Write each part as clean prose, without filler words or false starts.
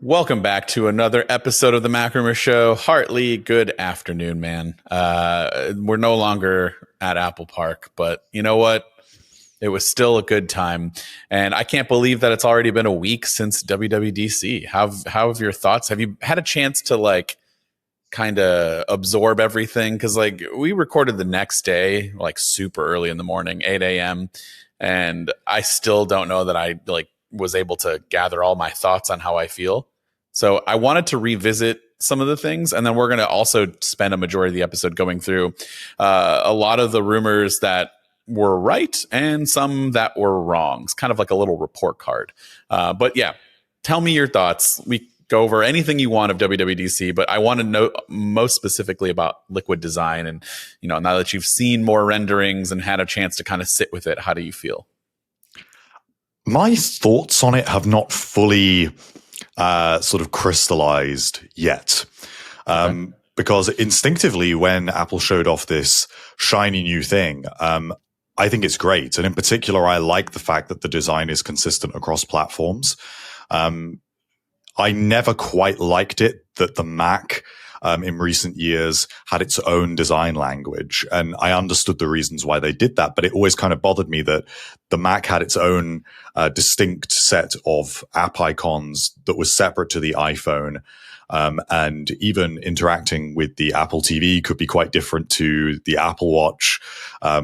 Welcome back to another episode of the MacRumors Show. Hartley, good afternoon, man. We're no longer at Apple Park, but you know what? It was still a good time. And I can't believe that it's already been a week since WWDC. How have your thoughts? Have you had a chance to kind of absorb everything? Because we recorded the next day, super early in the morning, 8 a.m. And I still don't know that I was able to gather all my thoughts on how I feel. So I wanted to revisit some of the things, and then we're going to also spend a majority of the episode going through a lot of the rumors that were right and some that were wrong. It's kind of like a little report card. But yeah, tell me your thoughts. We go over anything you want of WWDC, but I want to know most specifically about Liquid Design. And, now that you've seen more renderings and had a chance to kind of sit with it, how do you feel? My thoughts on it have not fully sort of crystallized yet. Okay. Because instinctively, when Apple showed off this shiny new thing, I think it's great. And in particular, I like the fact that the design is consistent across platforms. I never quite liked it that the Mac in recent years had its own design language. And I understood the reasons why they did that, but it always kind of bothered me that the Mac had its own distinct set of app icons that was separate to the iPhone. And even interacting with the Apple TV could be quite different to the Apple Watch,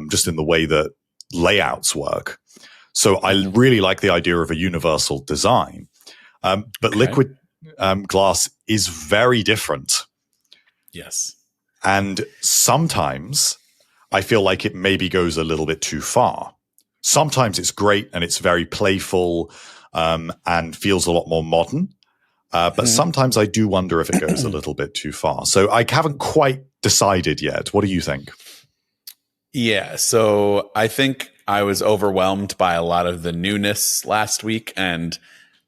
just in the way that layouts work. So I really like the idea of a universal design. But okay. Liquid glass is very different. Yes. And sometimes I feel like it maybe goes a little bit too far. Sometimes it's great and it's very playful and feels a lot more modern. But sometimes I do wonder if it goes a little bit too far. So I haven't quite decided yet. What do you think? Yeah, so I think I was overwhelmed by a lot of the newness last week, and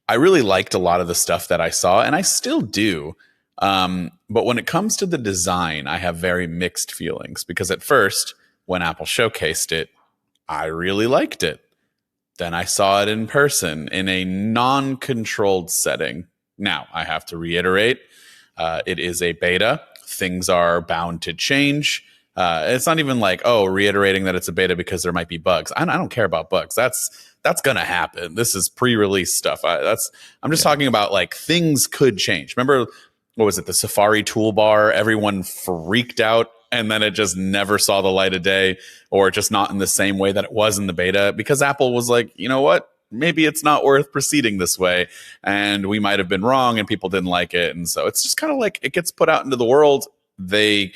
I really liked a lot of the stuff that I saw, and I still do. But when it comes to the design, I have very mixed feelings, because at first, when Apple showcased it, I really liked it. Then I saw it in person in a non-controlled setting. Now, I have to reiterate, it is a beta. Things are bound to change. It's not even reiterating that it's a beta because there might be bugs. I don't care about bugs. That's going to happen. This is pre-release stuff. I'm just talking about things could change. Remember, what was it? The Safari toolbar, everyone freaked out, and then it just never saw the light of day, or just not in the same way that it was in the beta, because Apple was like, you know what? Maybe it's not worth proceeding this way. And we might have been wrong and people didn't like it. And so it's just kind of it gets put out into the world. They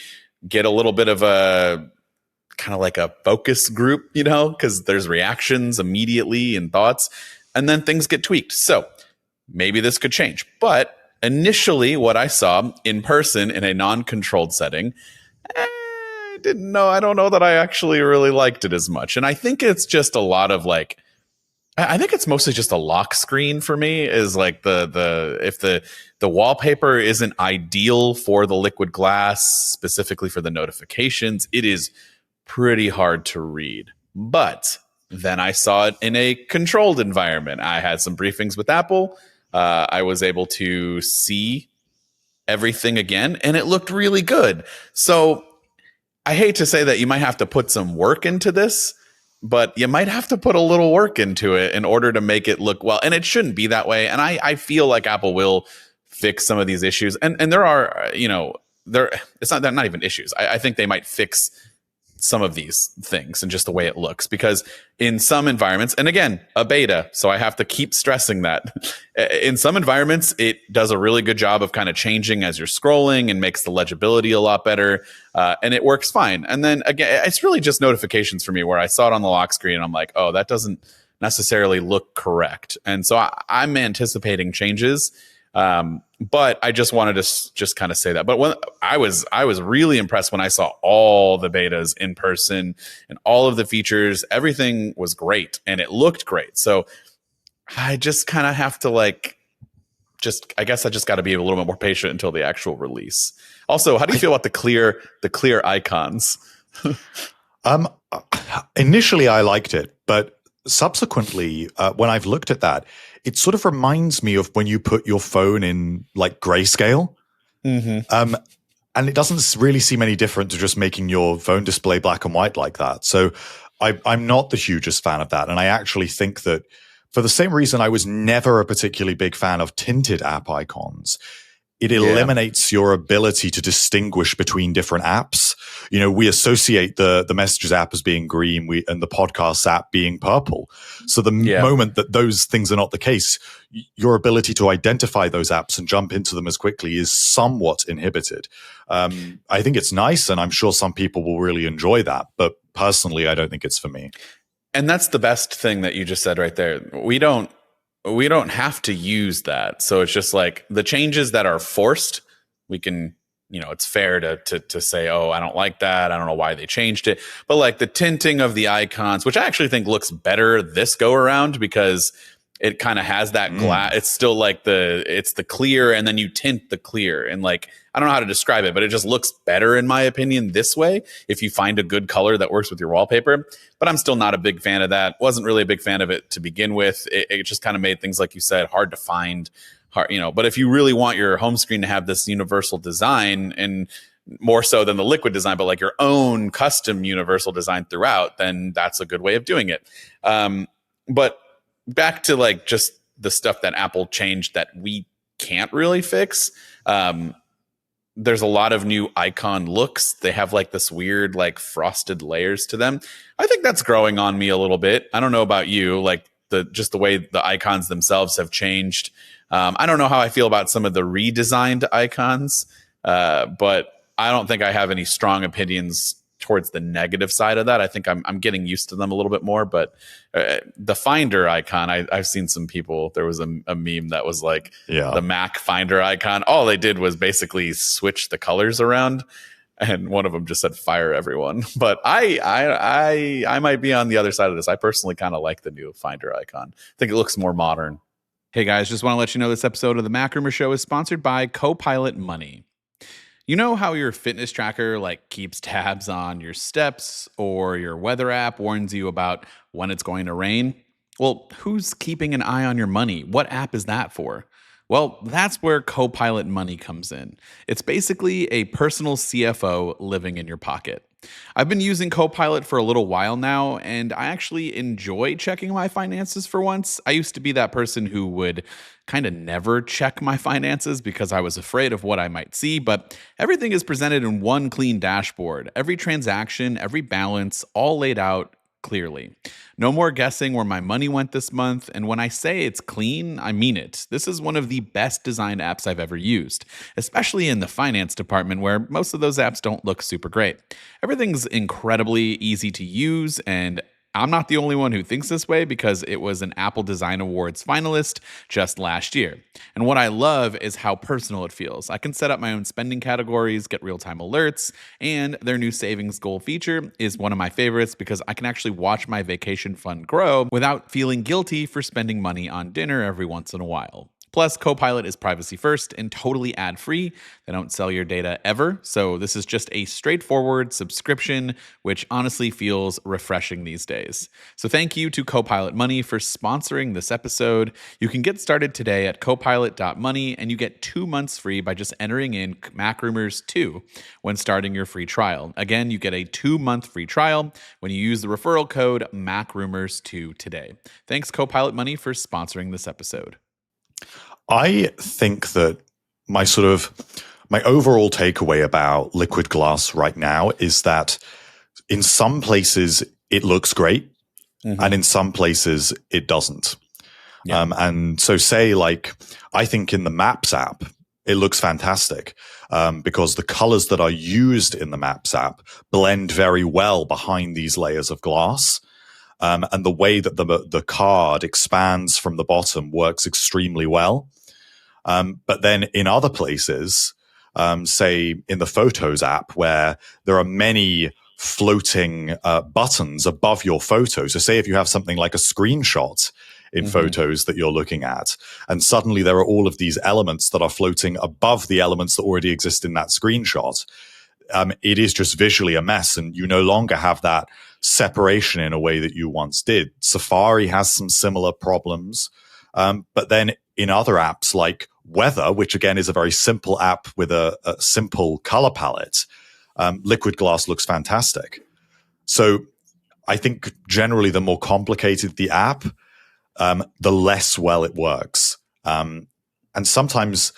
get a little bit of a kind of like a focus group, because there's reactions immediately and thoughts, and then things get tweaked. So maybe this could change. But initially, what I saw in person in a non-controlled setting, I don't know that I actually really liked it as much. And I think it's just a lot of I think it's mostly just a lock screen for me, is if the wallpaper isn't ideal for the liquid glass, specifically for the notifications, it is pretty hard to read. But then I saw it in a controlled environment. I had some briefings with Apple. I was able to see everything again, and it looked really good. So I hate to say that you might have to put some work into this, but you might have to put a little work into it in order to make it look well. And it shouldn't be that way. And I feel like Apple will fix some of these issues. And there are, they're not even issues. I think they might fix some of these things and just the way it looks, because in some environments, and again, a beta, so I have to keep stressing that in some environments, it does a really good job of kind of changing as you're scrolling and makes the legibility a lot better. And it works fine. And then again, it's really just notifications for me, where I saw it on the lock screen and I'm like, oh, that doesn't necessarily look correct. And so I'm anticipating changes. But I just wanted to just kind of say that. But when I was really impressed when I saw all the betas in person and all of the features. Everything was great and it looked great. So I just kind of have to I guess I just got to be a little bit more patient until the actual release. Also, how do you feel about the clear icons? Initially I liked it, but subsequently, when I've looked at that, it sort of reminds me of when you put your phone in like grayscale. Mm-hmm. And it doesn't really seem any different to just making your phone display black and white like that. So I'm not the hugest fan of that. And I actually think that for the same reason I was never a particularly big fan of tinted app icons, it eliminates your ability to distinguish between different apps. You know, we associate the Messages app as being green, and the Podcasts app being purple. So the moment that those things are not the case, your ability to identify those apps and jump into them as quickly is somewhat inhibited. I think it's nice, and I'm sure some people will really enjoy that. But personally, I don't think it's for me. And that's the best thing that you just said right there. We don't have to use that. So it's just like the changes that are forced, we can, it's fair to say, oh, I don't like that. I don't know why they changed it. But like the tinting of the icons, which I actually think looks better this go around because it kind of has that glass. It's still like it's the clear, and then you tint the clear, and like I don't know how to describe it, but it just looks better in my opinion this way if you find a good color that works with your wallpaper. But I'm still not a big fan of that. Wasn't really a big fan of it to begin with. It just kind of made things, like you said, hard to find. But if you really want your home screen to have this universal design, and more so than the liquid design, but like your own custom universal design throughout, then that's a good way of doing it. But back to like just the stuff that Apple changed that we can't really fix. There's a lot of new icon looks. They have like this weird like frosted layers to them. I think that's growing on me a little bit. I don't know about you, like the way the icons themselves have changed. I don't know how I feel about some of the redesigned icons, but I don't think I have any strong opinions towards the negative side of that. I think I'm getting used to them a little bit more. But the Finder icon, I've seen some people. There was a meme that was like the Mac Finder icon. All they did was basically switch the colors around, and one of them just said "fire everyone." But I might be on the other side of this. I personally kind of like the new Finder icon. I think it looks more modern. Hey guys, just want to let you know this episode of the MacRumors Show is sponsored by Copilot Money. You know how your fitness tracker like keeps tabs on your steps, or your weather app warns you about when it's going to rain? Well, who's keeping an eye on your money? What app is that for? Well, that's where Copilot Money comes in. It's basically a personal CFO living in your pocket. I've been using Copilot for a little while now, and I actually enjoy checking my finances for once. I used to be that person who would kind of never check my finances because I was afraid of what I might see, but everything is presented in one clean dashboard. Every transaction, every balance, all laid out clearly. No more guessing where my money went this month, and when I say it's clean, I mean it. This is one of the best designed apps I've ever used, especially in the finance department where most of those apps don't look super great. Everything's incredibly easy to use, and I'm not the only one who thinks this way because it was an Apple Design Awards finalist just last year. And what I love is how personal it feels. I can set up my own spending categories, get real-time alerts, and their new savings goal feature is one of my favorites because I can actually watch my vacation fund grow without feeling guilty for spending money on dinner every once in a while. Plus, Copilot is privacy first and totally ad-free. They don't sell your data ever, so this is just a straightforward subscription, which honestly feels refreshing these days. So thank you to Copilot Money for sponsoring this episode. You can get started today at copilot.money, and you get 2 months free by just entering in MacRumors 2 when starting your free trial. Again, you get a 2-month free trial when you use the referral code MacRumors2 today. Thanks, Copilot Money, for sponsoring this episode. I think that my overall takeaway about liquid glass right now is that in some places it looks great, and in some places it doesn't. And so say like, I think in the Maps app, it looks fantastic because the colors that are used in the Maps app blend very well behind these layers of glass. And the way that the card expands from the bottom works extremely well. But then in other places, say in the Photos app, where there are many floating buttons above your photo. So say if you have something like a screenshot in Photos that you're looking at, and suddenly there are all of these elements that are floating above the elements that already exist in that screenshot. It is just visually a mess, and you no longer have that separation in a way that you once did. Safari has some similar problems. But then in other apps like Weather, which again is a very simple app with a simple color palette, Liquid Glass looks fantastic. So I think generally the more complicated the app, the less well it works. And sometimes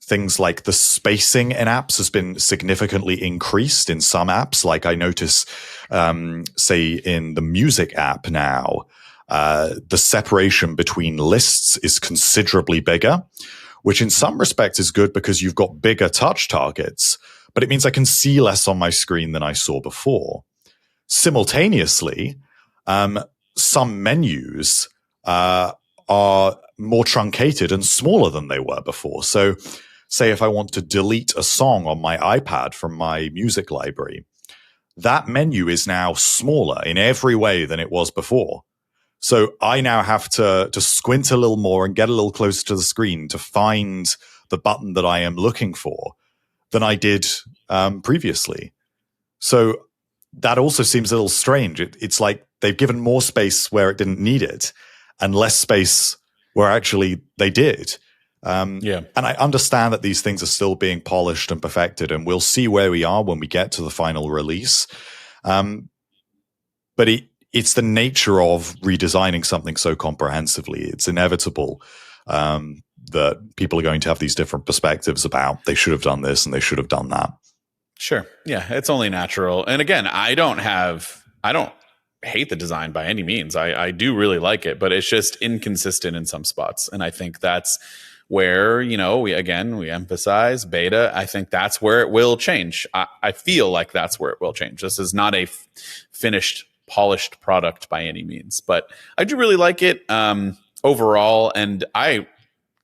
things like the spacing in apps has been significantly increased in some apps. Like I notice, say in the music app now, the separation between lists is considerably bigger, which in some respects is good because you've got bigger touch targets, but it means I can see less on my screen than I saw before. Simultaneously, some menus are more truncated and smaller than they were before. So say if I want to delete a song on my iPad from my music library, that menu is now smaller in every way than it was before. So I now have to squint a little more and get a little closer to the screen to find the button that I am looking for than I did previously. So that also seems a little strange. It's like they've given more space where it didn't need it and less space where actually they did. And I understand that these things are still being polished and perfected, and we'll see where we are when we get to the final release. But it's the nature of redesigning something so comprehensively. It's inevitable that people are going to have these different perspectives about they should have done this and they should have done that. Sure. Yeah, it's only natural. And again, I don't hate the design by any means. I do really like it, but it's just inconsistent in some spots. And I think that's where, we emphasize beta. I think that's where it will change. I feel like that's where it will change. This is not a finished, polished product by any means, but I do really like it overall. And I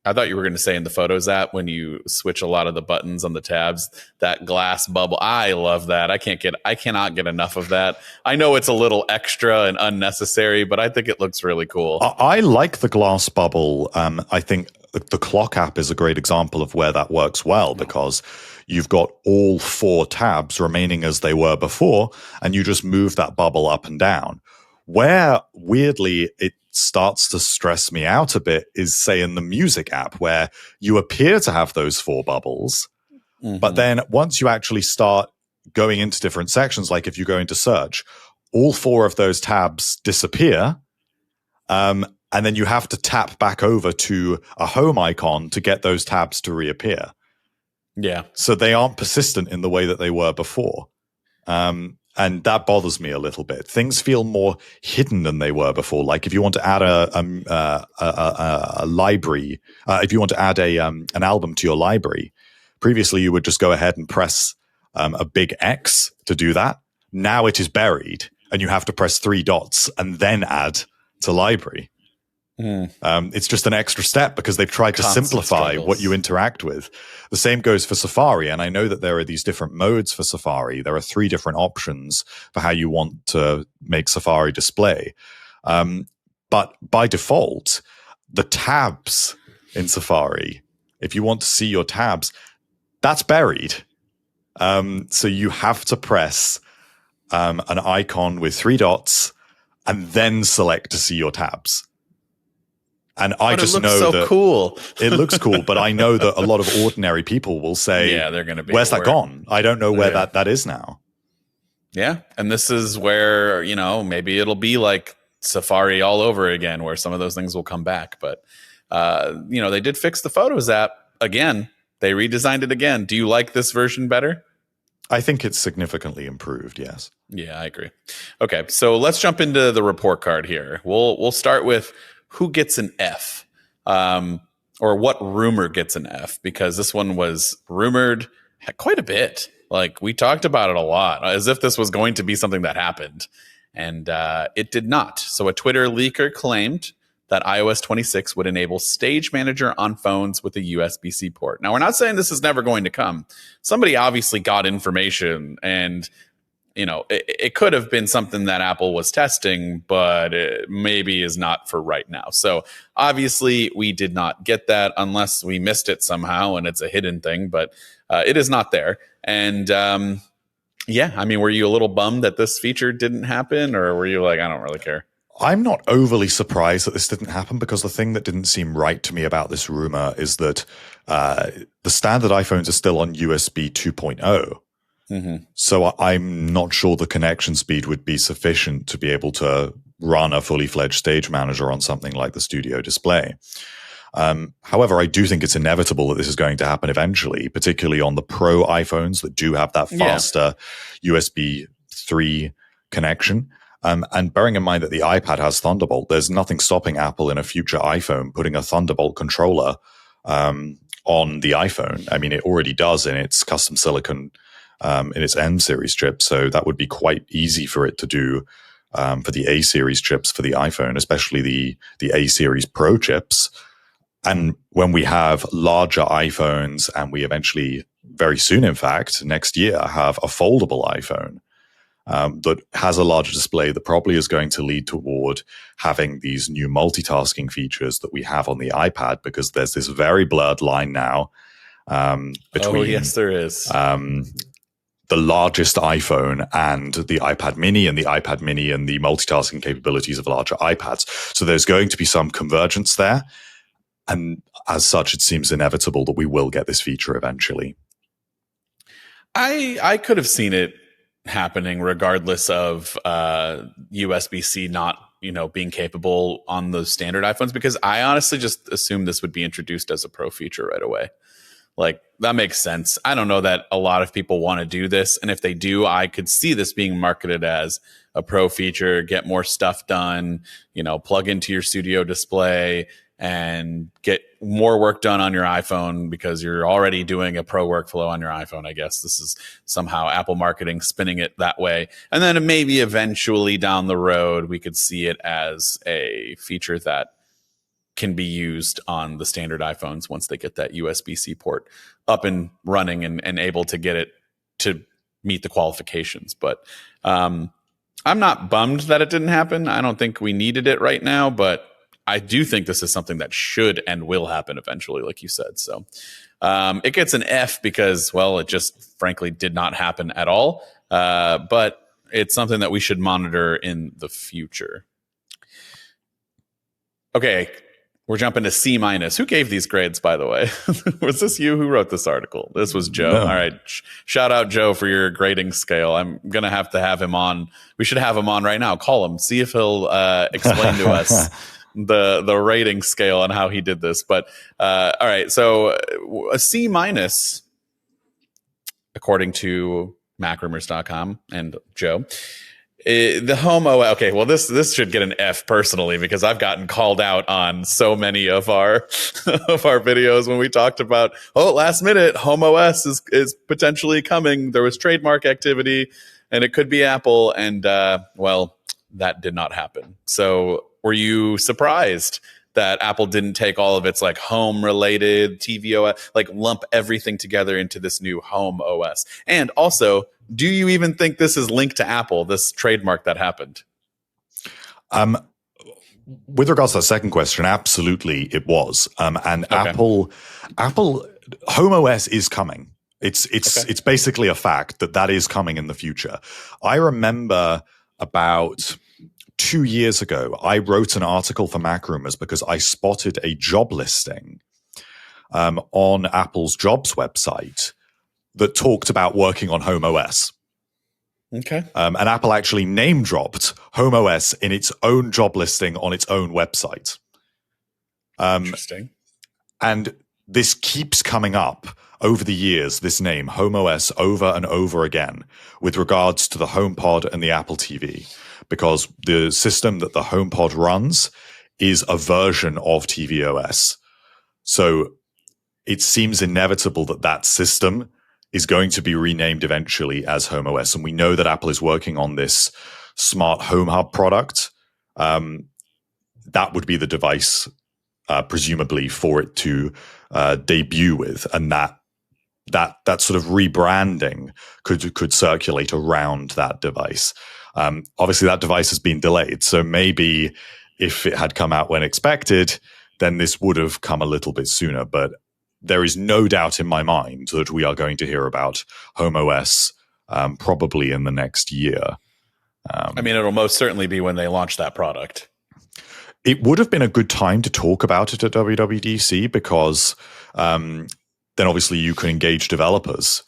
thought you were going to say in the Photos app, when you switch a lot of the buttons on the tabs, that glass bubble. I love that. I cannot get enough of that. I know it's a little extra and unnecessary, but I think it looks really cool. I like the glass bubble. I think the Clock app is a great example of where that works well, because you've got all 4 tabs remaining as they were before, and you just move that bubble up and down. Where, weirdly, it starts to stress me out a bit is, say, in the Music app, where you appear to have those 4 bubbles, but then once you actually start going into different sections, like if you go into search, all 4 of those tabs disappear, and then you have to tap back over to a home icon to get those tabs to reappear. Yeah. So they aren't persistent in the way that they were before. And that bothers me a little bit. Things feel more hidden than they were before. Like if you want to add a library, if you want to add an album to your library, previously you would just go ahead and press a big X to do that. Now it is buried, and you have to press 3 dots and then add to library. It's just an extra step because they've tried to simplify what you interact with. The same goes for Safari. And I know that there are these different modes for Safari. There are 3 different options for how you want to make Safari display. But by default, the tabs in Safari, if you want to see your tabs, that's buried. So you have to press an icon with 3 dots and then select to see your tabs. And I just know that cool. It looks cool, but I know that a lot of ordinary people will say, yeah, they're going to be, where's that gone? I don't know where that is now. Yeah. And this is where, maybe it'll be like Safari all over again, where some of those things will come back. But, they did fix the Photos app again. They redesigned it again. Do you like this version better? I think it's significantly improved, yes. Yeah, I agree. Okay, so let's jump into the report card here. We'll start with who gets an F, or what rumor gets an F, because this one was rumored quite a bit. Like, we talked about it a lot, as if this was going to be something that happened, and it did not. So a Twitter leaker claimed that iOS 26 would enable Stage Manager on phones with a USB-C port. Now, we're not saying this is never going to come. Somebody obviously got information, and it could have been something that Apple was testing, but it maybe is not for right now. So obviously we did not get that, unless we missed it somehow and it's a hidden thing, but it is not there. And Yeah, I mean, were you a little bummed that this feature didn't happen, or were you like, I don't really care? I'm not overly surprised that this didn't happen, because the thing that didn't seem right to me about this rumor is that the standard iPhones are still on USB 2.0. Mm-hmm. So I'm not sure the connection speed would be sufficient to be able to run a fully fledged stage manager on something like the Studio Display. However, I do think it's inevitable that this is going to happen eventually, particularly on the Pro iPhones that do have that faster USB 3 connection. And bearing in mind that the iPad has Thunderbolt, there's nothing stopping Apple in a future iPhone putting a Thunderbolt controller on the iPhone. I mean, it already does in its custom silicon, in its M series chip. So that would be quite easy for it to do for the A series chips for the iPhone, especially the A series Pro chips. And when we have larger iPhones, and we eventually, very soon, in fact, next year, have a foldable iPhone that has a larger display, that probably is going to lead toward having these new multitasking features that we have on the iPad, because there's this very blurred line now between yes, there is. The largest iPhone and the iPad mini, and the iPad mini and the multitasking capabilities of larger iPads. So there's going to be some convergence there. And as such, it seems inevitable that we will get this feature eventually. I could have seen it happening regardless of USB-C not, being capable on those standard iPhones, because I honestly just assumed this would be introduced as a Pro feature right away. Like, that makes sense. I don't know that a lot of people want to do this. And if they do, I could see this being marketed as a Pro feature, get more stuff done, plug into your Studio Display and get more work done on your iPhone because you're already doing a Pro workflow on your iPhone. I guess this is somehow Apple marketing spinning it that way. And then maybe eventually down the road, we could see it as a feature that can be used on the standard iPhones once they get that USB-C port up and running and able to get it to meet the qualifications. But I'm not bummed that it didn't happen. I don't think we needed it right now, but I do think this is something that should and will happen eventually, like you said. So it gets an F because, well, it just frankly did not happen at all. But it's something that we should monitor in the future. Okay, we're jumping to C-. Who gave these grades, by the way? Was this you who wrote this article? This was Joe. No. All right. Shout out, Joe, for your grading scale. I'm going to have him on. We should have him on right now. Call him. See if he'll explain to us the rating scale and how he did this. But all right. So a C-, according to MacRumors.com and Joe. The homeOS. Okay, well, this should get an F personally, because I've gotten called out on so many of our videos when we talked about, last minute homeOS is potentially coming. There was trademark activity, and it could be Apple, and well, that did not happen. So, were you surprised that Apple didn't take all of its like home related tvOS, like lump everything together into this new homeOS? And also, do you even think this is linked to Apple, this trademark that happened? With regards to the second question, absolutely it was. And okay. Apple homeOS is coming. It's basically a fact that is coming in the future. I remember about 2 years ago, I wrote an article for MacRumors because I spotted a job listing on Apple's jobs website that talked about working on homeOS. Okay. And Apple actually name dropped homeOS in its own job listing on its own website. Interesting. And this keeps coming up over the years, this name, homeOS, over and over again with regards to the HomePod and the Apple TV, because the system that the HomePod runs is a version of tvOS. So it seems inevitable that system is going to be renamed eventually as homeOS. And we know that Apple is working on this smart home hub product. That would be the device, presumably, for it to debut with. And that sort of rebranding could circulate around that device. Obviously, that device has been delayed. So maybe if it had come out when expected, then this would have come a little bit sooner. But there is no doubt in my mind that we are going to hear about homeOS probably in the next year. I mean, it'll most certainly be when they launch that product. It would have been a good time to talk about it at WWDC because then obviously you can engage developers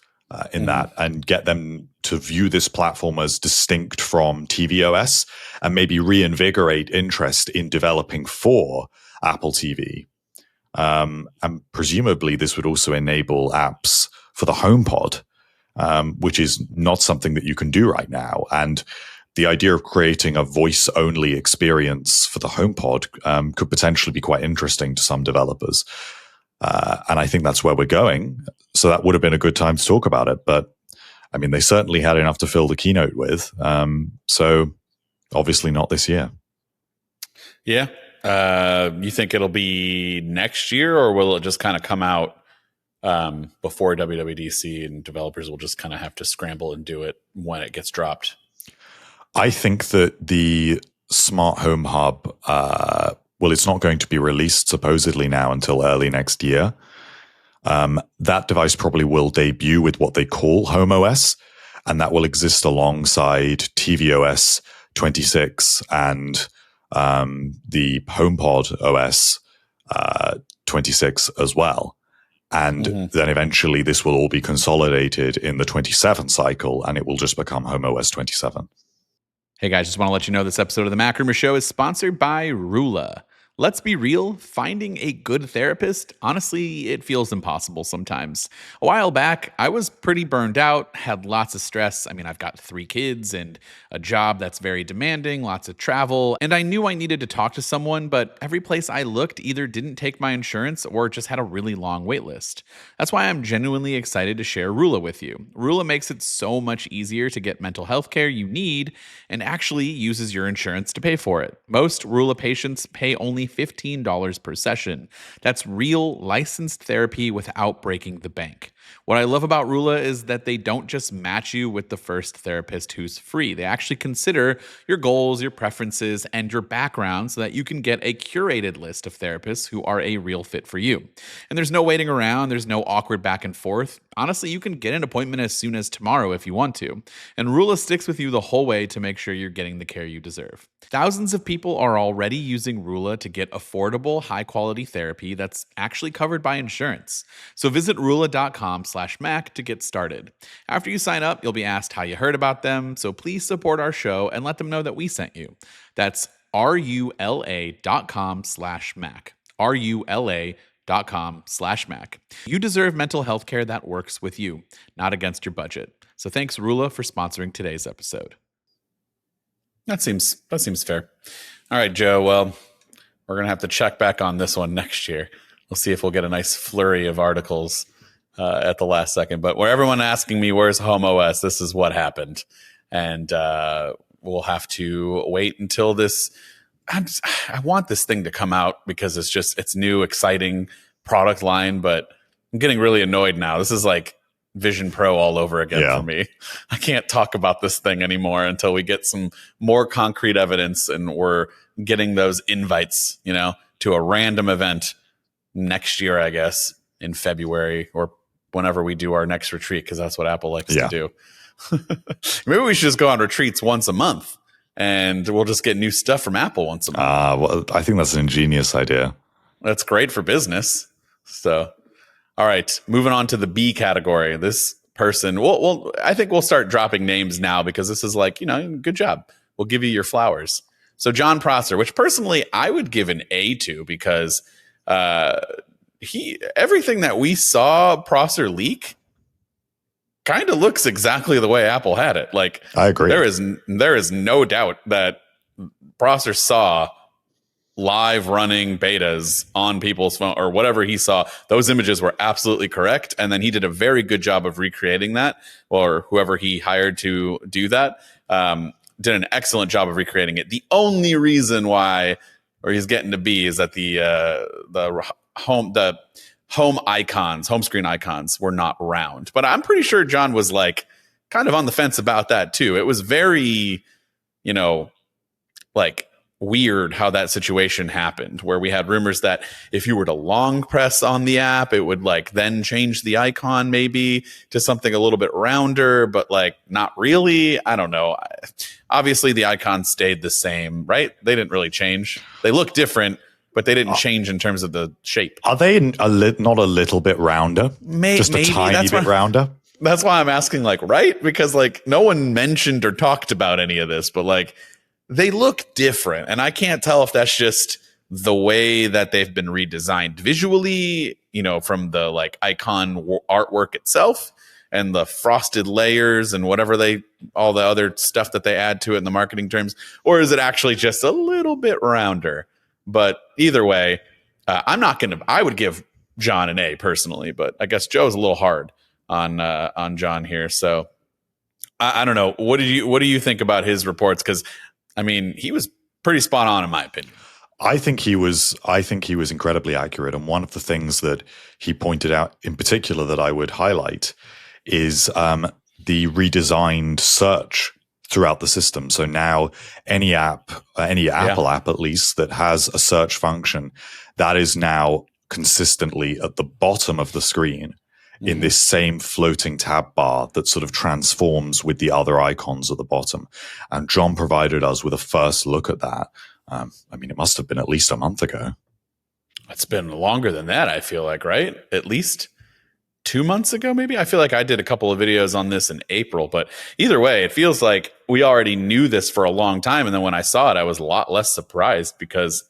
in that and get them to view this platform as distinct from tvOS and maybe reinvigorate interest in developing for Apple TV. And presumably this would also enable apps for the HomePod, which is not something that you can do right now. And the idea of creating a voice-only experience for the HomePod could potentially be quite interesting to some developers. And I think that's where we're going. So that would have been a good time to talk about it. But, I mean, they certainly had enough to fill the keynote with. So obviously not this year. Yeah. You think it'll be next year, or will it just kind of come out before WWDC and developers will just kind of have to scramble and do it when it gets dropped? I think that the Smart Home Hub, well, it's not going to be released supposedly now until early next year. That device probably will debut with what they call homeOS, and that will exist alongside tvOS 26 and the HomePod OS 26 as well. And then eventually this will all be consolidated in the 27 cycle, and it will just become homeOS 27. Hey guys, just want to let you know this episode of the MacRumors Show is sponsored by Rula. Let's be real, finding a good therapist, honestly, it feels impossible sometimes. A while back, I was pretty burned out, had lots of stress. I mean, I've got 3 kids and a job that's very demanding, lots of travel, and I knew I needed to talk to someone, but every place I looked either didn't take my insurance or just had a really long wait list. That's why I'm genuinely excited to share Rula with you. Rula makes it so much easier to get mental health care you need and actually uses your insurance to pay for it. Most Rula patients pay only $15 per session. That's real licensed therapy without breaking the bank. What I love about Rula is that they don't just match you with the first therapist who's free. They actually consider your goals, your preferences, and your background so that you can get a curated list of therapists who are a real fit for you. And there's no waiting around, there's no awkward back and forth. Honestly, you can get an appointment as soon as tomorrow if you want to. And Rula sticks with you the whole way to make sure you're getting the care you deserve. Thousands of people are already using Rula to get affordable, high-quality therapy that's actually covered by insurance. So visit rula.com/Mac to get started. After you sign up, you'll be asked how you heard about them, so please support our show and let them know that we sent you. That's rula.com/Mac. rula.com/Mac. You deserve mental health care that works with you, not against your budget. So thanks, Rula, for sponsoring today's episode. That seems fair. All right, Joe. Well, we're going to have to check back on this one next year. We'll see if we'll get a nice flurry of articles at the last second. But where everyone asking me, where's HomeOS? This is what happened. And we'll have to wait until this. I want this thing to come out because it's new, exciting product line. But I'm getting really annoyed now. This is like Vision Pro all over again for me. I can't talk about this thing anymore until we get some more concrete evidence and we're getting those invites, to a random event next year, I guess, in February or whenever we do our next retreat, because that's what Apple likes to do. Maybe we should just go on retreats once a month and we'll just get new stuff from Apple once a month. Well, I think that's an ingenious idea. That's great for business. So, all right, moving on to the B category. This person, I think we'll start dropping names now because this is like, good job. We'll give you your flowers. So John Prosser, which personally I would give an A to because everything that we saw Prosser leak kind of looks exactly the way Apple had it. Like, I agree. There is no doubt that Prosser saw live running betas on people's phone or whatever he saw. Those images were absolutely correct. And then he did a very good job of recreating that, or whoever he hired to do that, did an excellent job of recreating it. The only reason why, or he's getting to B, is that the home icons, home screen icons were not round. But I'm pretty sure John was like kind of on the fence about that too. It was very, like weird how that situation happened, where we had rumors that if you were to long press on the app, it would like then change the icon maybe to something a little bit rounder, but like not really. I don't know. Obviously, the icon stayed the same, right? They didn't really change. They look different, but they didn't change in terms of the shape. Are they not a little bit rounder? Just a tiny bit rounder? That's why I'm asking, like, right? Because like no one mentioned or talked about any of this, but like they look different. And I can't tell if that's just the way that they've been redesigned visually, you know, from the like icon artwork itself and the frosted layers and whatever all the other stuff that they add to it in the marketing terms, or is it actually just a little bit rounder? But either way, I would give John an A personally, but I guess Joe's a little hard on John here. So I don't know. What do you think about his reports? Because I mean, he was pretty spot on in my opinion. I think he was incredibly accurate. And one of the things that he pointed out in particular that I would highlight is the redesigned search throughout the system. So now any Apple app at least that has a search function, that is now consistently at the bottom of the screen in this same floating tab bar that sort of transforms with the other icons at the bottom. And John provided us with a first look at that. I mean, it must have been at least a month ago. It's been longer than that, I feel like, right? At least 2 months ago, maybe? I feel like I did a couple of videos on this in April, but either way, it feels like we already knew this for a long time. And then when I saw it, I was a lot less surprised because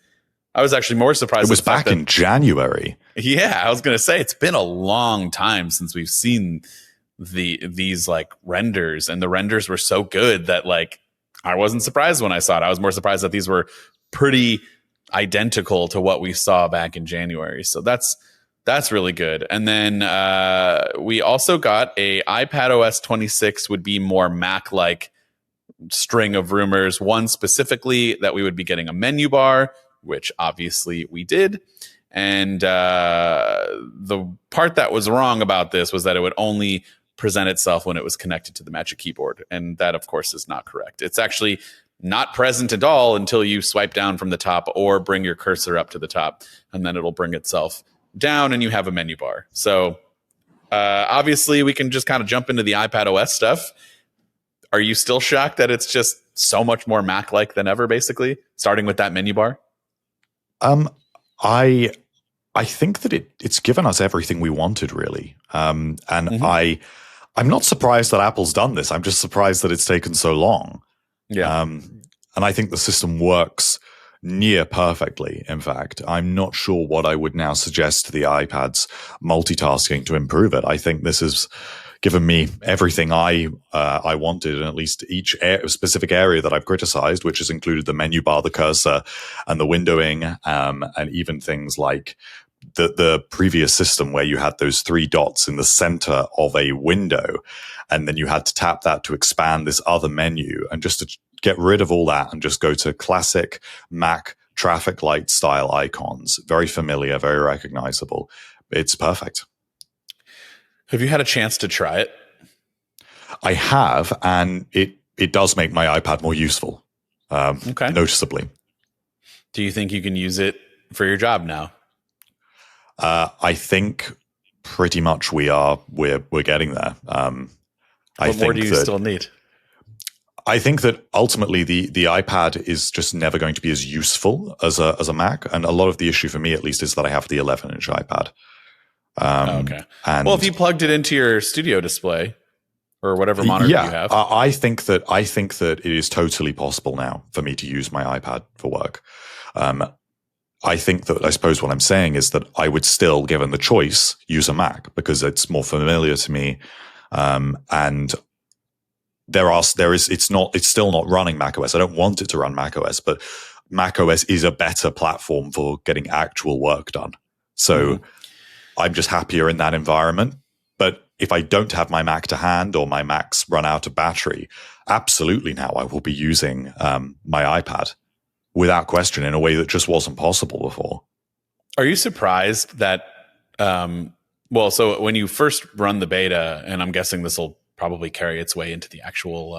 I was actually more surprised. It was back in January. Yeah, I was going to say it's been a long time since we've seen these like renders, and the renders were so good that like I wasn't surprised when I saw it. I was more surprised that these were pretty identical to what we saw back in January. So that's really good. And then we also got a iPadOS 26 would be more Mac-like string of rumors. One specifically that we would be getting a menu bar, which obviously we did. And the part that was wrong about this was that it would only present itself when it was connected to the Magic Keyboard. And that, of course, is not correct. It's actually not present at all until you swipe down from the top or bring your cursor up to the top, and then it'll bring itself down and you have a menu bar. So obviously we can just kind of jump into the iPadOS stuff. Are you still shocked that it's just so much more Mac-like than ever, basically, starting with that menu bar? I think that it's given us everything we wanted, really. I'm not surprised that Apple's done this. I'm just surprised that it's taken so long. Yeah. And I think the system works near perfectly. In fact, I'm not sure what I would now suggest to the iPad's multitasking to improve it. I think this has given me everything I wanted in at least each specific area that I've criticized, which has included the menu bar, the cursor, and the windowing, and even things like the previous system where you had those three dots in the center of a window, and then you had to tap that to expand this other menu. And just to get rid of all that and just go to classic Mac traffic light style icons, very familiar, very recognizable. It's perfect. Have you had a chance to try it? I have, and it does make my iPad more useful, noticeably. Do you think you can use it for your job now? I think pretty much we're getting there. What more do you still need? I think that ultimately the iPad is just never going to be as useful as a Mac, and a lot of the issue for me, at least, is that I have the 11-inch iPad. Okay. Well, if you plugged it into your studio display or whatever monitor you have, I think that it is totally possible now for me to use my iPad for work. I think that, I suppose what I'm saying is that I would still, given the choice, use a Mac because it's more familiar to me. And it's still not running macOS. I don't want it to run macOS, but macOS is a better platform for getting actual work done. So I'm just happier in that environment. But if I don't have my Mac to hand or my Mac's run out of battery, absolutely now I will be using my iPad without question in a way that just wasn't possible before. Are you surprised that, so when you first run the beta, and I'm guessing this will probably carry its way into the actual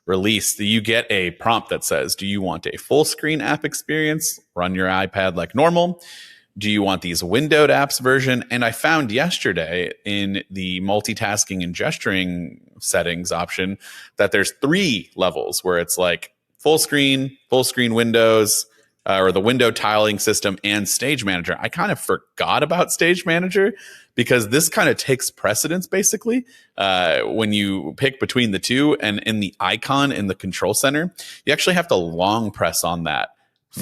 release, you get a prompt that says, do you want a full screen app experience? Run your iPad like normal. Do you want these windowed apps version? And I found yesterday in the multitasking and gesturing settings option that there's 3 levels where it's like full screen windows, or the window tiling system, and Stage Manager. I kind of forgot about Stage Manager because this kind of takes precedence basically when you pick between the two. And in the icon in the control center, you actually have to long press on that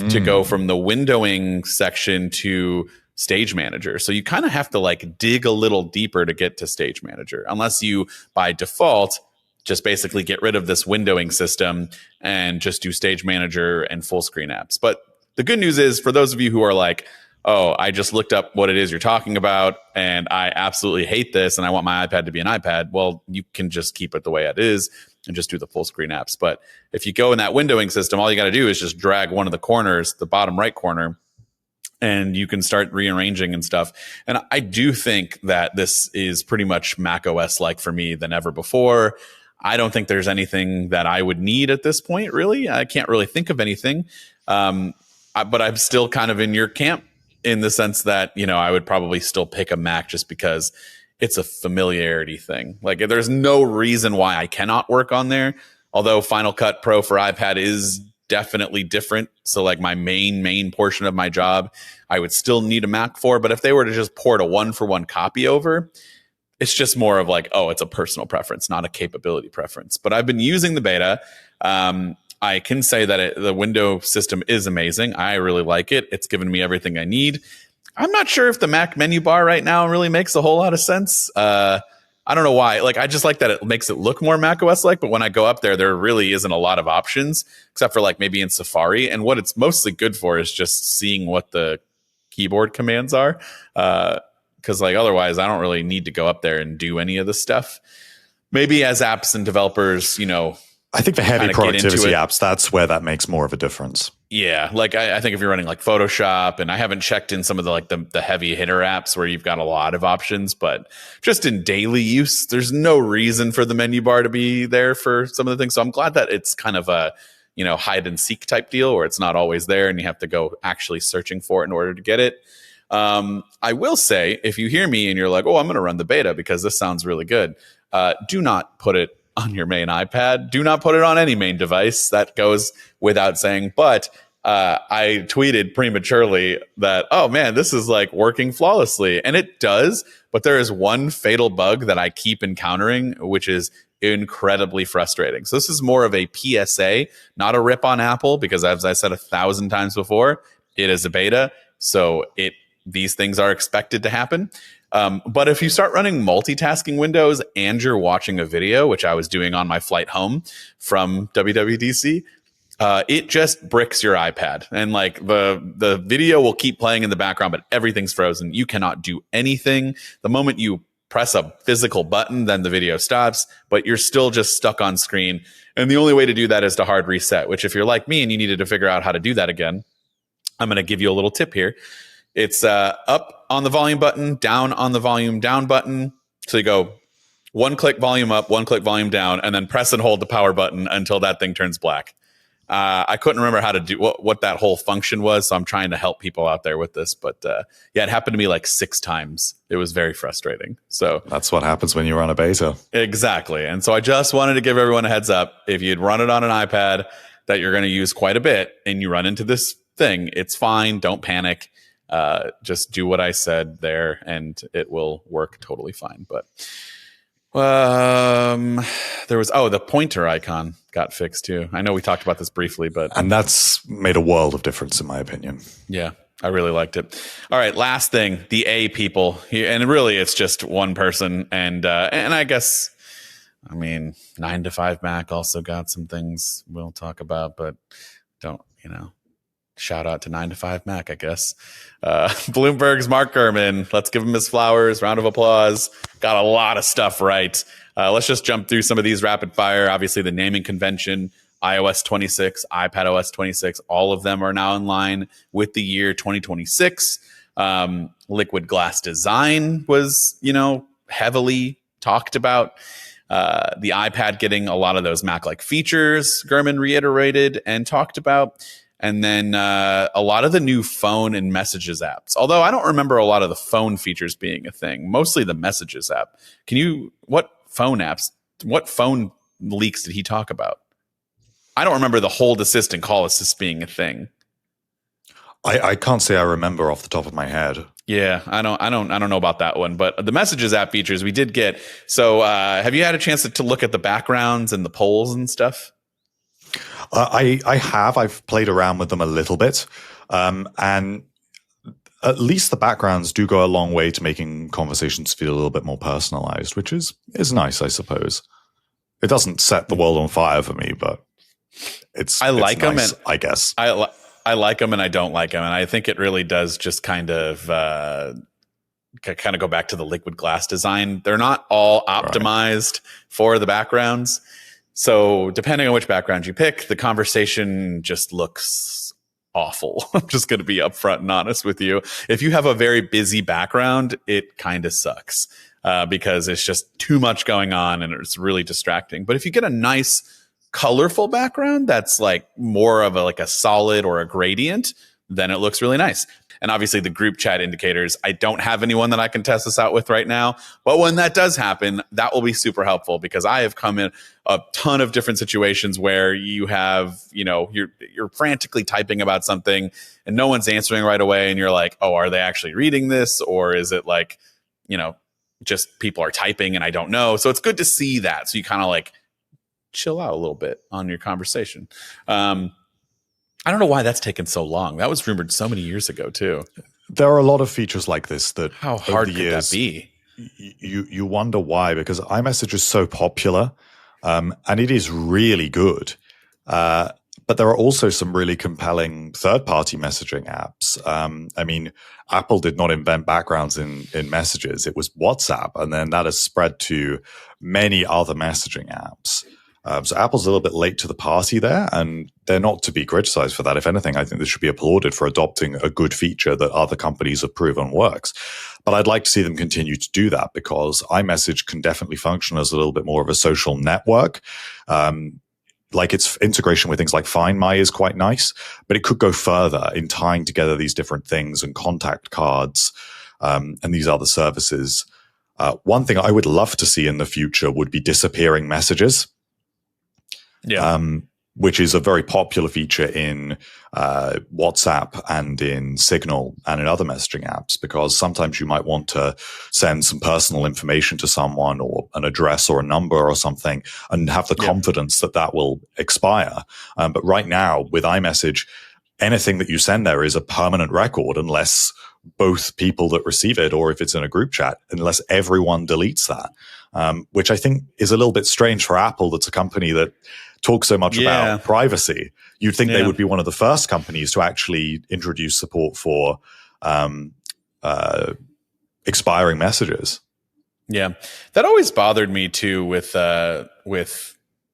to go from the windowing section to Stage Manager. So you kind of have to like dig a little deeper to get to Stage Manager, unless you by default just basically get rid of this windowing system and just do Stage Manager and full screen apps. But the good news is, for those of you who are like, oh, I just looked up what it is you're talking about and I absolutely hate this and I want my iPad to be an iPad, well, you can just keep it the way it is and just do the full screen apps. But if you go in that windowing system, all you got to do is just drag one of the corners, the bottom right corner, and you can start rearranging and stuff. And I do think that this is pretty much macOS like for me than ever before. I don't think there's anything that I would need at this point, really. I can't really think of anything. But I'm still kind of in your camp in the sense that, you know, I would probably still pick a Mac just because it's a familiarity thing. Like, there's no reason why I cannot work on there. Although Final Cut Pro for iPad is definitely different. So like my main portion of my job, I would still need a Mac for. But if they were to just port a 1-for-1 copy over, it's just more of like, oh, it's a personal preference, not a capability preference. But I've been using the beta. I can say that the window system is amazing. I really like it. It's given me everything I need. I'm not sure if the Mac menu bar right now really makes a whole lot of sense. I don't know why. Like, I just like that it makes it look more macOS like, but when I go up there, there really isn't a lot of options except for like maybe in Safari. And what it's mostly good for is just seeing what the keyboard commands are. Because like otherwise, I don't really need to go up there and do any of the stuff. Maybe as apps and developers, you know, I think the heavy productivity apps, that's where that makes more of a difference. Yeah, like I think if you're running like Photoshop, and I haven't checked in some of the like the heavy hitter apps where you've got a lot of options, but just in daily use, there's no reason for the menu bar to be there for some of the things. So I'm glad that it's kind of a, you know, hide and seek type deal where it's not always there and you have to go actually searching for it in order to get it. I will say, if you hear me and you're like, oh, I'm going to run the beta because this sounds really good, do not put it on your main iPad. Do not put it on any main device. That goes without saying. But I tweeted prematurely that, oh man, this is like working flawlessly. And it does. But there is one fatal bug that I keep encountering, which is incredibly frustrating. So this is more of a PSA, not a rip on Apple, because as I said 1,000 times before, it is a beta. So these things are expected to happen. But if you start running multitasking windows and you're watching a video, which I was doing on my flight home from WWDC, it just bricks your iPad. And like the video will keep playing in the background, but everything's frozen. You cannot do anything. The moment you press a physical button, then the video stops, but you're still just stuck on screen. And the only way to do that is to hard reset, which if you're like me and you needed to figure out how to do that again, I'm going to give you a little tip here. It's up on the volume button, down on the volume down button. So you go one click volume up, one click volume down, and then press and hold the power button until that thing turns black. I couldn't remember how to do what that whole function was, so I'm trying to help people out there with this. But yeah, it happened to me like 6 times. It was very frustrating. So that's what happens when you run a beta. Exactly. And so I just wanted to give everyone a heads up. If you'd run it on an iPad that you're going to use quite a bit and you run into this thing, it's fine. Don't panic. Just do what I said there and it will work totally fine. But there was the pointer icon got fixed too. I know we talked about this briefly, and that's made a world of difference in my opinion. Yeah, I really liked it. All right, last thing, the A people, and really it's just one person, and I guess, I mean, 9 to 5 Mac also got some things we'll talk about, but don't, shout out to 9 to 5 Mac, I guess. Bloomberg's Mark Gurman. Let's give him his flowers. Round of applause. Got a lot of stuff right. Let's just jump through some of these rapid fire. Obviously, the naming convention, iOS 26, iPadOS 26, all of them are now in line with the year 2026. Liquid glass design was, heavily talked about. The iPad getting a lot of those Mac-like features Gurman reiterated and talked about. And then a lot of the new phone and messages apps. Although I don't remember a lot of the phone features being a thing. Mostly the messages app. What phone leaks did he talk about? I don't remember the hold assist and call assist being a thing. I can't say I remember off the top of my head. Yeah, I don't know about that one, but the messages app features we did get. So, have you had a chance to look at the backgrounds and the polls and stuff? I have. I've played around with them a little bit, and at least the backgrounds do go a long way to making conversations feel a little bit more personalized, which is nice, I suppose. It doesn't set the world on fire for me, but I like them, and I guess I like them and I don't like them, and I think it really does just kind of go back to the liquid glass design. They're not all optimized for the backgrounds, so depending on which background you pick, the conversation just looks awful. I'm just going to be upfront and honest with you. If you have a very busy background, it kind of sucks because it's just too much going on and it's really distracting. But if you get a nice colorful background that's like more of a solid or a gradient, then it looks really nice. And obviously the group chat indicators, I don't have anyone that I can test this out with right now, but when that does happen, that will be super helpful because I have come in a ton of different situations where you have, you're frantically typing about something and no one's answering right away, and you're like, oh, are they actually reading this, or is it like, just people are typing and I don't know. So it's good to see that, so you kind of like chill out a little bit on your conversation. I don't know why that's taken so long. That was rumored so many years ago too. There are a lot of features like this that how hard could that be? You wonder why, because iMessage is so popular, and it is really good. But there are also some really compelling third-party messaging apps. I mean, Apple did not invent backgrounds in messages. It was WhatsApp, and then that has spread to many other messaging apps. So Apple's a little bit late to the party there, and they're not to be criticized for that. If anything, I think they should be applauded for adopting a good feature that other companies have proven works. But I'd like to see them continue to do that, because iMessage can definitely function as a little bit more of a social network. Like its integration with things like Find My is quite nice, but it could go further in tying together these different things and contact cards and these other services. One thing I would love to see in the future would be disappearing messages. Yeah. Which is a very popular feature in WhatsApp and in Signal and in other messaging apps, because sometimes you might want to send some personal information to someone, or an address or a number or something, and have the confidence that that will expire. But right now with iMessage, anything that you send there is a permanent record unless both people that receive it, or if it's in a group chat, unless everyone deletes that, which I think is a little bit strange for Apple. That's a company that talk so much about privacy. You'd think they would be one of the first companies to actually introduce support for expiring messages. Yeah, that always bothered me too with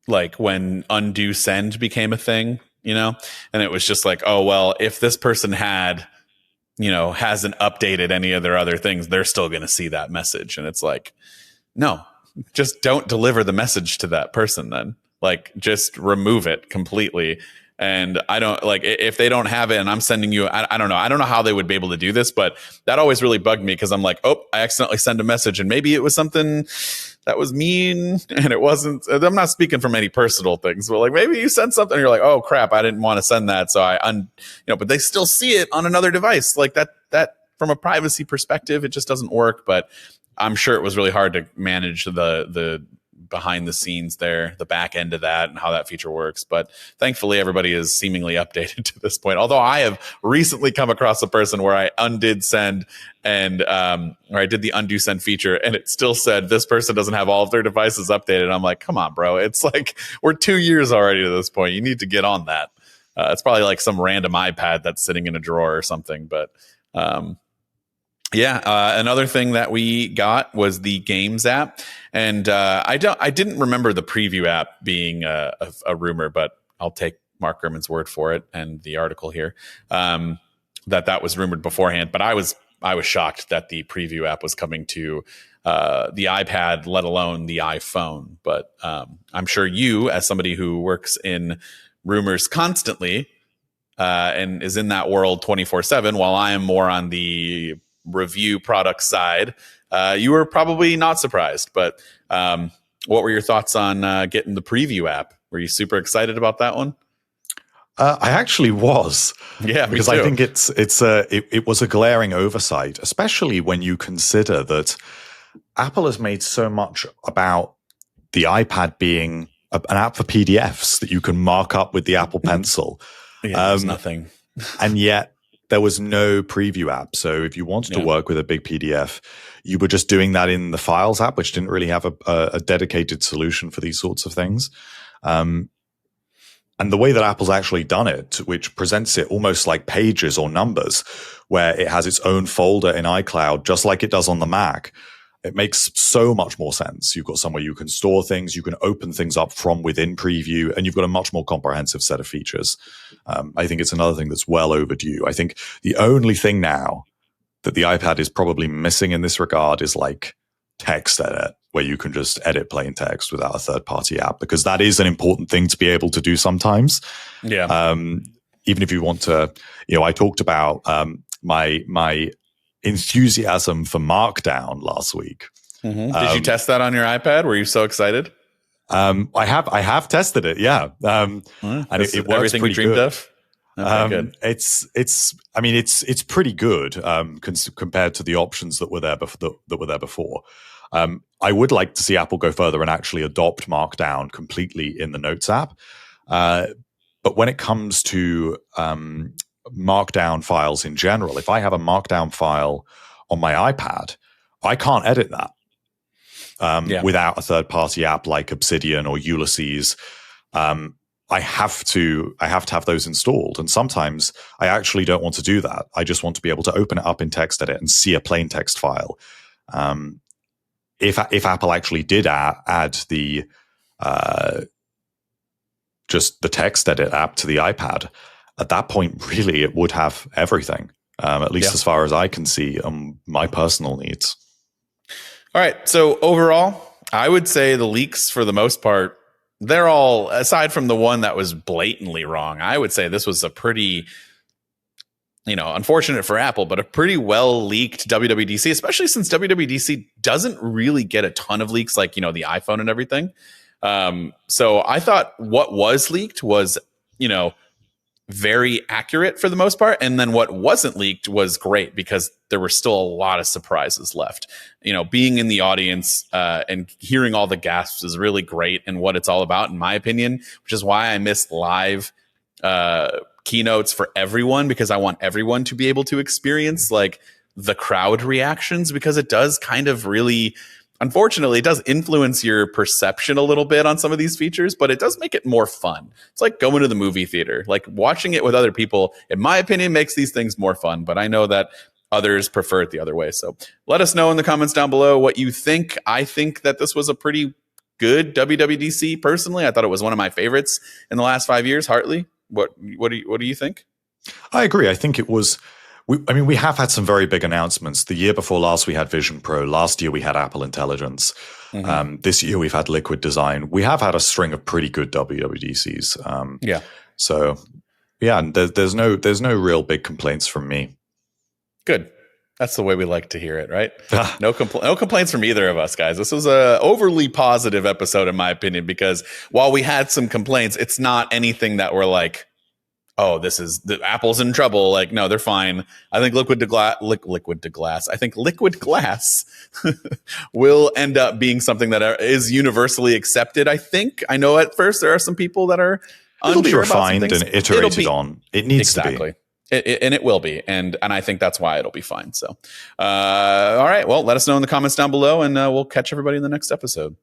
like when undo send became a thing, and it was just like, oh well, if this person hasn't updated any of their other things, they're still going to see that message, and it's like, no, just don't deliver the message to that person then. Like, just remove it completely. And I don't like, if they don't have it and I'm sending you, I don't know. I don't know how they would be able to do this, but that always really bugged me, because I'm like, oh, I accidentally sent a message and maybe it was something that was mean and it wasn't. I'm not speaking from any personal things, but like maybe you sent something and you're like, oh crap, I didn't want to send that. So but they still see it on another device. Like that from a privacy perspective, it just doesn't work. But I'm sure it was really hard to manage the behind the scenes there, the back end of that, and how that feature works. But thankfully everybody is seemingly updated to this point. Although I have recently come across a person where I undid send and or I did the undo send feature and it still said this person doesn't have all of their devices updated. And I'm like, come on, bro. It's like we're 2 years already to this point. You need to get on that. It's probably like some random iPad that's sitting in a drawer or something. But another thing that we got was the Games app, and I didn't remember the preview app being a rumor, but I'll take Mark Gurman's word for it and the article here that was rumored beforehand. But I was shocked that the preview app was coming to the iPad, let alone the iPhone. But I'm sure you, as somebody who works in rumors constantly and is in that world 24/7, while I am more on the review product side, you were probably not surprised. But what were your thoughts on getting the preview app? Were you super excited about that one? I actually was, Yeah, because I think it was a glaring oversight, especially when you consider that Apple has made so much about the iPad being an app for PDFs that you can mark up with the Apple Pencil. Yeah, there's nothing. And yet there was no preview app. So if you wanted to work with a big PDF, you were just doing that in the Files app, which didn't really have a dedicated solution for these sorts of things. And the way that Apple's actually done it, which presents it almost like pages or numbers, where it has its own folder in iCloud, just like it does on the Mac, it makes so much more sense. You've got somewhere you can store things, you can open things up from within Preview, and you've got a much more comprehensive set of features. I think it's another thing that's well overdue. I think the only thing now that the iPad is probably missing in this regard is like text edit, where you can just edit plain text without a third-party app, because that is an important thing to be able to do sometimes. Yeah. Even if you want to, I talked about my enthusiasm for Markdown last week. Mm-hmm. Did you test that on your iPad? Were you so excited? I have tested it, yeah. And it works everything we dreamed of. Okay, good. It's pretty good compared to the options that were there before. I would like to see Apple go further and actually adopt Markdown completely in the Notes app. But when it comes to Markdown files in general, if I have a Markdown file on my iPad, I can't edit that without a third-party app like Obsidian or Ulysses. I have to have those installed. And sometimes I actually don't want to do that. I just want to be able to open it up in TextEdit and see a plain text file. If Apple actually did add the just the TextEdit app to the iPad, at that point, really, it would have everything, at least as far as I can see, my personal needs. All right. So overall, I would say the leaks, for the most part, they're all, aside from the one that was blatantly wrong, I would say this was a pretty, unfortunate for Apple, but a pretty well leaked WWDC, especially since WWDC doesn't really get a ton of leaks like, the iPhone and everything. So I thought what was leaked was, very accurate for the most part. And then what wasn't leaked was great, because there were still a lot of surprises left. Being in the audience and hearing all the gasps is really great, and what it's all about, in my opinion, which is why I miss live keynotes for everyone, because I want everyone to be able to experience like the crowd reactions, because it does kind of really, unfortunately, it does influence your perception a little bit on some of these features, but it does make it more fun. It's like going to the movie theater. Like watching it with other people, in my opinion, makes these things more fun, but I know that others prefer it the other way. So let us know in the comments down below what you think. I think that this was a pretty good WWDC. Personally, I thought it was one of my favorites in the last 5 years. Hartley, what do you think? I agree. I think it was. We have had some very big announcements. The year before last, we had Vision Pro. Last year, we had Apple Intelligence. Mm-hmm. This year, we've had Liquid Design. We have had a string of pretty good WWDCs. So, and there's no real big complaints from me. Good. That's the way we like to hear it, right? No complaints from either of us, guys. This was a overly positive episode, in my opinion, because while we had some complaints, it's not anything that we're like, oh, the Apple's in trouble. Like, no, they're fine. I think liquid to glass. I think liquid glass will end up being something that is universally accepted. I know at first there are some people that are It'll be unsure refined about some and iterated on. It needs to be. And it will be. And I think that's why it'll be fine. So, all right. Well, let us know in the comments down below, and we'll catch everybody in the next episode.